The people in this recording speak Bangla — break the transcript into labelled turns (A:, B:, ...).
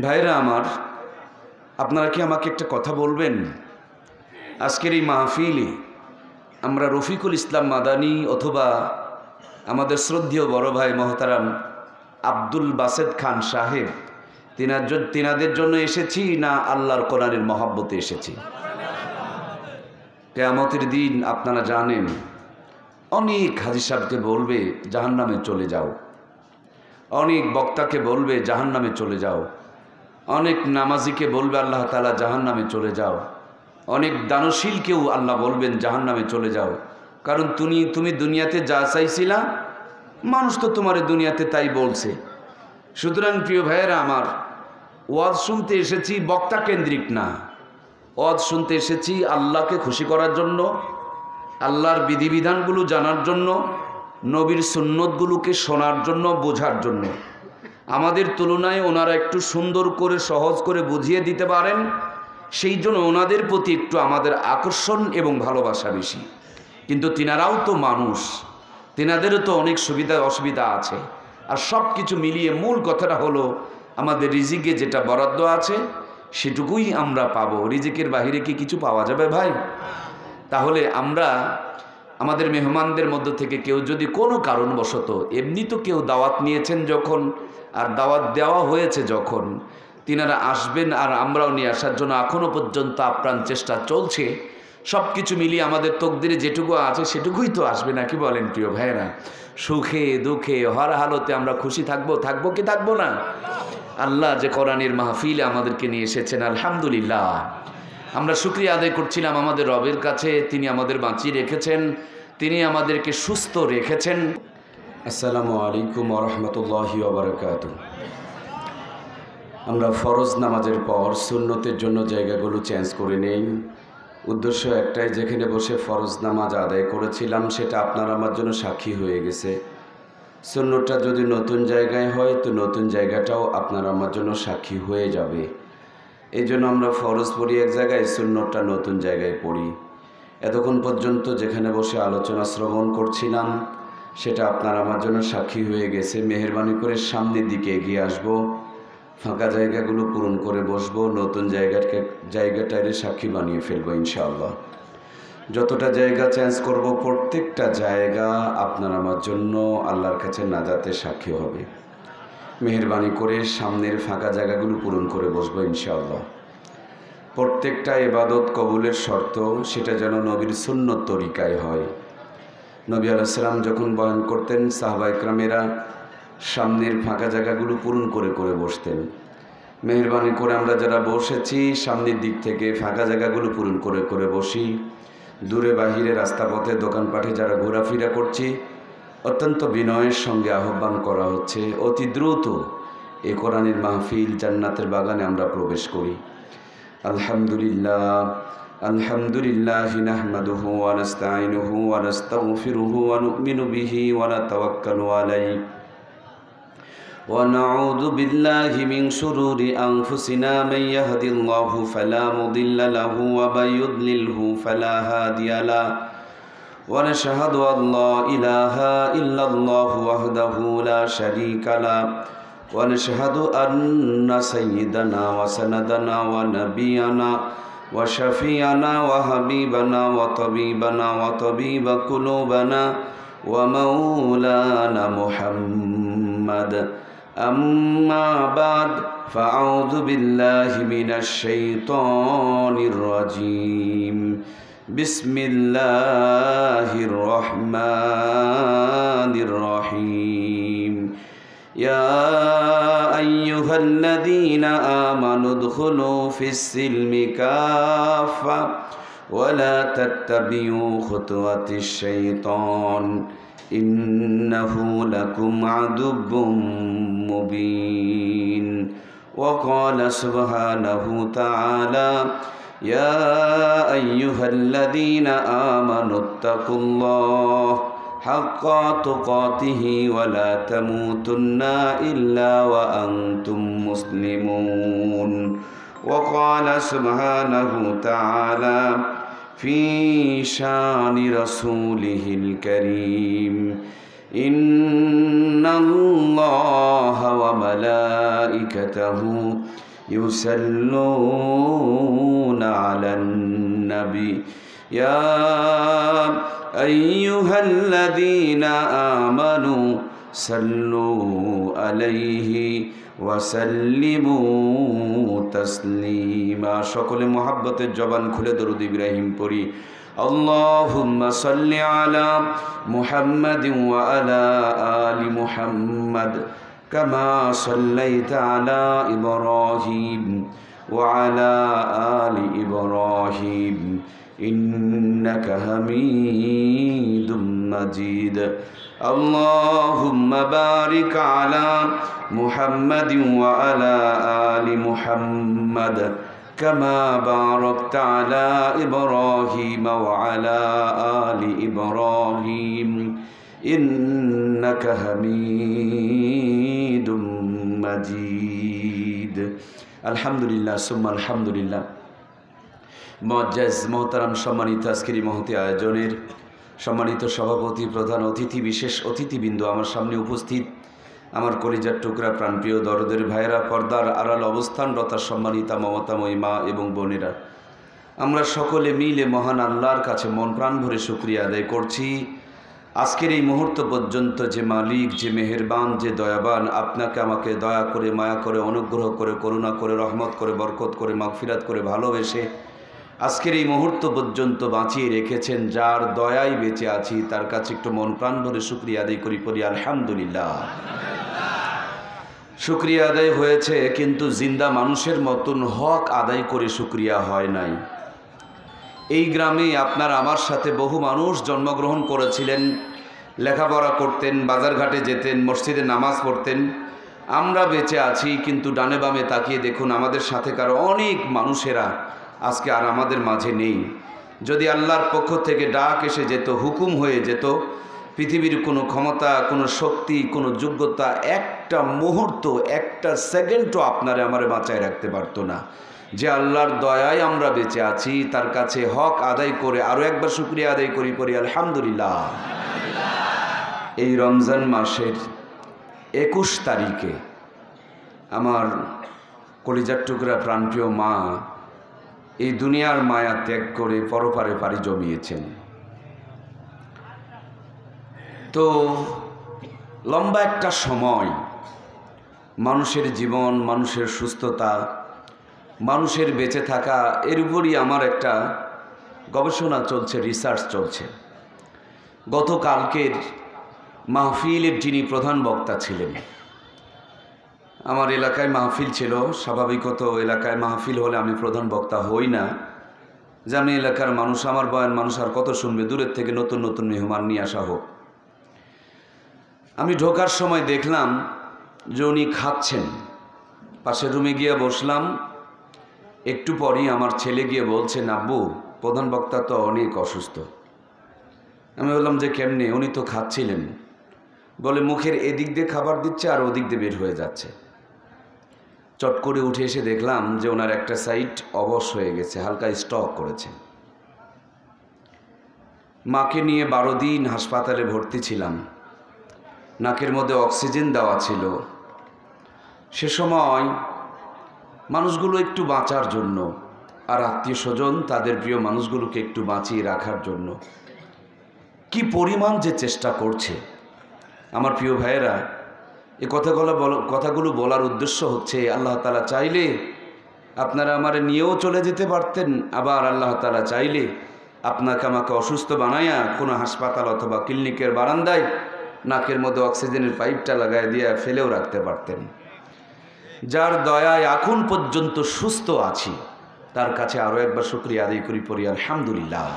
A: ভাইরা আমার, আপনারা কি আমাকে একটা কথা বলবেন? আজকের এই মাহফিলে আমরা রফিকুল ইসলাম মাদানী অথবা আমাদের শ্রদ্ধেয় বড় ভাই মহতারাম আব্দুল বাসেদ খান সাহেব তিনাদের জন্য এসেছি না আল্লাহর কোরআনের মহব্বতে এসেছি? কিয়ামতের দিন আপনারা জানেন অনেক হাজী সাহেবকে বলবে জাহান্নামে চলে যাও, অনেক বক্তাকে বলবে জাহান্নামে চলে যাও, অনেক নামাজিকে বলবে আল্লাহ তাআলা জাহান্নামে চলে যাও, অনেক দানশীলকেও আল্লাহ বলবেন জাহান্নামে চলে যাও। কারণ তুমি দুনিয়াতে যা চাইছিলা মানুষ তো তোমার দুনিয়াতে তাই বলছে। সুতরাং প্রিয় ভাইয়েরা আমার, ওয়াজ শুনতে এসেছি বক্তা কেন্দ্রিক না, ওয়াজ শুনতে এসেছি আল্লাহকে খুশি করার জন্য, আল্লাহর বিধিবিধানগুলো জানার জন্য, নবীর সুন্নতগুলোকে শোনার জন্য, বোঝার জন্য। আমাদের তুলনায় ওনারা একটু সুন্দর করে সহজ করে বুঝিয়ে দিতে পারেন, সেই জন্য ওনাদের প্রতি একটু আমাদের আকর্ষণ এবং ভালোবাসা বেশি। কিন্তু তিনারাও তো মানুষ, তিনাদেরও তো অনেক সুবিধা অসুবিধা আছে। আর সব কিছু মিলিয়ে মূল কথাটা হলো আমাদের রিজিকে যেটা বরাদ্দ আছে সেটুকুই আমরা পাবো। রিজিকের বাহিরে কি কিছু পাওয়া যাবে ভাই? তাহলে আমরা আমাদের মেহমানদের মধ্য থেকে কেউ যদি কোনো কারণবশত, এমনি তো কেউ দাওয়াত নিয়েছেন যখন আর দাওয়াত দেওয়া হয়েছে যখন, তিনারা আসবেন আর আমরাও নিয়ে আসার জন্য এখনও পর্যন্ত আপ্রাণ চেষ্টা চলছে। সব কিছু মিলিয়ে আমাদের তকদিরে যেটুকু আছে সেটুকুই তো আসবে, নাকি বলেন প্রিয় ভাইয়েরা? সুখে দুঃখে হর হালতে আমরা খুশি থাকবো কি থাকবো না? আল্লাহ যে কোরআনের মাহফিলে আমাদেরকে নিয়ে এসেছেন, আলহামদুলিল্লাহ আমরা শুকরিয়া আদায় করছিলাম আমাদের রবের কাছে। তিনি আমাদের বাঁচিয়ে রেখেছেন, তিনি আমাদেরকে সুস্থ রেখেছেন। আসসালামু আলাইকুম ওয়া রাহমাতুল্লাহি ওয়া বারাকাতুহু। আমরা ফরজ নামাজের পর সুন্নতের জন্য জায়গাগুলো চেঞ্জ করে নেই। উদ্দেশ্য একটাই, যেখানে বসে ফরজ নামাজ আদায় করেছিলাম সেটা আপনার আমার জন্য সাক্ষী হয়ে গেছে। সুন্নতটা যদি নতুন জায়গায় হয় তো নতুন জায়গাটাও আপনার আমার জন্য সাক্ষী হয়ে যাবে। এই জন্য আমরা ফরজ পড়ি এক জায়গায়, সুন্নতটা নতুন জায়গায় পড়ি। এতক্ষণ পর্যন্ত যেখানে বসে আলোচনা শ্রবণ করছিলাম সেটা আপনার আমার জন্য সাক্ষী হয়ে গেছে। মেহেরবানি করে সামনের দিকে এগিয়ে আসবো, ফাঁকা জায়গাগুলো পূরণ করে বসবো, নতুন জায়গাটারে সাক্ষী বানিয়ে ফেলবো ইনশাআল্লাহ। যতটা জায়গা চেঞ্জ করব প্রত্যেকটা জায়গা আপনার আমার জন্য আল্লাহর কাছে নাজাতের সাক্ষী হবে। মেহেরবানি করে সামনের ফাঁকা জায়গাগুলো পূরণ করে বসবো ইনশাআল্লাহ। প্রত্যেকটা ইবাদত কবুলের শর্ত সেটা যেন নবীর সুন্নত তরিকায় হয়। নবী আলাইহিস সালাম যখন বয়ান করতেন সাহাবা ইকরামেরা সামনের ফাঁকা জায়গাগুলো পূরণ করে করে বসতেন। মেহেরবানি করে আমরা যারা বসেছি সামনের দিক থেকে ফাঁকা জায়গাগুলো পূরণ করে করে বসি। দূরে বাহিরে রাস্তা পথে দোকানপাটে যারা ঘোরাফেরা করছি অত্যন্ত বিনয়ের সঙ্গে আহ্বান করা হচ্ছে অতি দ্রুত এই কোরআনের মাহফিল জান্নাতের বাগানে আমরা প্রবেশ করি। আলহামদুলিল্লাহ আলহামদুলিল্লাহ নাহমাদুহু ওয়া নাস্তাঈনুহু ওয়া নাস্তাগফিরুহু ওয়া নু'মিনু বিহি ওয়া নাতাওয়াক্কালু আলাইহি ওয়া নাউযু বিল্লাহি মিন শুরুরি আনফুসিনা মান ইয়াহদিল্লাহু ফালা মুদিল্লা লাহু ওয়া মান ইউদ্লিলহু ফালা হাদিয়া লাহু ওয়া নাশহাদু আন লা ইলাহা ইল্লাল্লাহু ওয়াহদাহু লা শারীকা লাহু ওয়া নাশহাদু আন্না সাইয়্যিদানা ওয়া সানাদানা ওয়া নাবিয়ানা ওয়া শাফিয়ানা ওয়া হাবিবানা ওয়া তাবিবানা ওয়া তাবিবা কুলুবানা ওয়া মাওলানা মুহাম্মাদ। আম্মা বাদ ফাআউযু বিল্লাহি মিনাশ শাইতানির রাজীম। বিসমিল্লাহির রহমানির রহিম। ইয়া আইয়ুহাল্লাযীনা আমানু উদখুলু ফিস-সিলমি কাফা ওয়া লা তাত্তাবিউ খুতুওয়াতিশ শাইতান ইন্নাহু লাকুম আদুব্বুম মুবিন। ওয়া ক্বালা সুবহানাহু তাআলা ইয়া আইয়ুহাল্লাযীনা আমানুত্তাকুল্লাহ হাক্কা তুকাতিহি ওয়া লা তামুতুন্না ইল্লা ওয়া আনতুম মুসলিমুন। ওয়া ক্বালা সুবহানাহু তাআলা ফি শানি রাসূলিহিল কারীম ইন্নাল্লাহা ওয়া মালাইকাতাহু ইউসাল্লুনা আলান নবী ইয়া আইয়ুহাল্লাযীনা আমানু সাল্লু আলাইহি ওয়া সাল্লিমু তাসলিমা। সকলে মুহাব্বতের জবান খুলে দরুদ ইব্রাহিম পড়ি। আল্লাহুম্মা সাল্লি আলা মুহাম্মাদিন ওয়া আলা আলি মুহাম্মাদ কামা সাল্লাইতা আলা ইব্রাহিম ওয়া আলা আলি ইব্রাহিম ইন্নাকা হামিদুম মাজিদ। আল্লাহুম্মা বারিক আলা মুহাম্মাদিন ওয়া আলা আলি মুহাম্মাদ কামা বারাকতা আলা ইব্রাহিম ওয়া আলা আলি ইব্রাহিম ইন্নাকা হামিদুম মাজিদ। আলহামদুলিল্লাহ সুম্মা আলহামদুলিল্লাহ। মুআজ্জাজ মোহতারাম সম্মানিত আজকের মহতি আয়োজনের সম্মানিত সভাপতি, প্রধান অতিথি, বিশেষ অতিথিবৃন্দ, আমার সামনে উপস্থিত আমার কলিজার টুকরা প্রাণপ্রিয় দরদের ভাইয়েরা, পর্দার আড়াল অবস্থানরতা সম্মানিতা মমতাময়ী মা এবং বোনেরা, আমরা সকলে মিলে মহান আল্লাহর কাছে মন প্রাণ ভরে শুকরিয়া আদায় করছি। আজকের এই মুহূর্ত পর্যন্ত যে মালিক, যে মেহেরবান, যে দয়াবান, আপনাকে আমাকে দয়া করে, মায়া করে, অনুগ্রহ করে, করুণা করে, রহমত করে, বরকত করে, মাগফিরাত করে, ভালোবেসে আজকের এই মুহূর্ত পর্যন্ত বাঁচিয়ে রেখেছেন, যার দয়ায় বেঁচে আছি, তার কাছে একটু মন প্রাণ ভরে শুকরিয়া আদায় করি পড়ি আলহামদুলিল্লাহ। শুকরিয়া আদায় হয়েছে, কিন্তু জিন্দা মানুষের মতন হক আদায় করে শুকরিয়া হয় নাই। এই গ্রামে আপনার আমার সাথে বহু মানুষ জন্মগ্রহণ করেছিলেন, লেখাপড়া করতেন, বাজারঘাটে যেতেন, মসজিদে নামাজ পড়তেন। আমরা বেঁচে আছি, কিন্তু ডানে বামে তাকিয়ে দেখুন আমাদের সাথেকার অনেক মানুষেরা আজকে আর আমাদের মাঝে নেই। যদি আল্লাহর পক্ষ থেকে ডাক এসে যেত, হুকুম হয়ে যেত, পৃথিবীর কোনো ক্ষমতা, কোনো শক্তি, কোনো যোগ্যতা একটা মুহূর্ত, একটা সেকেন্ডও আপনারে আমারে বাঁচায় রাখতে পারতো না। যে আল্লাহর দয়ায় আমরা বেঁচে আছি, তার কাছে হক আদায় করে আরও একবার শুকরিয়া আদায় করি পড়ি আলহামদুলিল্লাহ। এই রমজান মাসের 21 তারিখে আমার কলিজার টুকরা প্রাণপ্রিয় মা এই দুনিয়ার মায়া ত্যাগ করে পরপারে পাড়ি জমিয়েছেন। তো লম্বা একটা সময় মানুষের জীবন, মানুষের সুস্থতা, মানুষের বেঁচে থাকা, এর উপরই আমার একটা গবেষণা চলছে, রিসার্চ চলছে। গতকালকের মাহফিলের যিনি প্রধান বক্তা ছিলেন, আমার এলাকায় মাহফিল ছিল। স্বাভাবিকত এলাকায় মাহফিল হলে আমি প্রধান বক্তা হই না, যে আমি এলাকার মানুষ, আমার বয়ান মানুষ আর কত শুনবে, দূরের থেকে নতুন নতুন মেহমান নিয়ে আসা হোক। আমি ঢোকার সময় দেখলাম যে উনি খাচ্ছেন, পাশের রুমে গিয়ে বসলাম। একটু পরই আমার ছেলে গিয়ে বলছে, আব্বু প্রধান বক্তা তো অনেক অসুস্থ। আমি বললাম যে কেমনে? উনি তো খাচ্ছিলেন। বলে মুখের এদিক দিয়ে খাবার দিচ্ছে আর ওদিক দিয়ে বের হয়ে যাচ্ছে। চট করে উঠে এসে দেখলাম যে ওনার একটা সাইড অবশ হয়ে গেছে, হালকা স্ট্রোক করেছে। মাকে নিয়ে 12 দিন হাসপাতালে ভর্তি ছিলাম, নাকের মধ্যে অক্সিজেন দেওয়া ছিল। সে সময় মানুষগুলো একটু বাঁচার জন্য, আর আত্মীয় স্বজন তাদের প্রিয় মানুষগুলোকে একটু বাঁচিয়ে রাখার জন্য কি পরিমাণ যে চেষ্টা করছে। আমার প্রিয় ভাইয়েরা, এই কথাগুলো বলার উদ্দেশ্য হচ্ছে, আল্লাহ তাআলা চাইলে আপনারা আমারে নিয়েও চলে যেতে পারতেন, আবার আল্লাহ তাআলা চাইলে আপনাকে আমাকে অসুস্থ বানাইয়া কোনো হাসপাতাল অথবা ক্লিনিকের বারান্দায় নাকের মধ্যে অক্সিজেনের পাইপটা লাগায় দিয়ে ফেলেও রাখতে পারতেন। যার দয়ায় এখন পর্যন্ত সুস্থ আছি, তার কাছে আরও একবার শুকরিয়া আদায় করি পড়ি আলহামদুলিল্লাহ।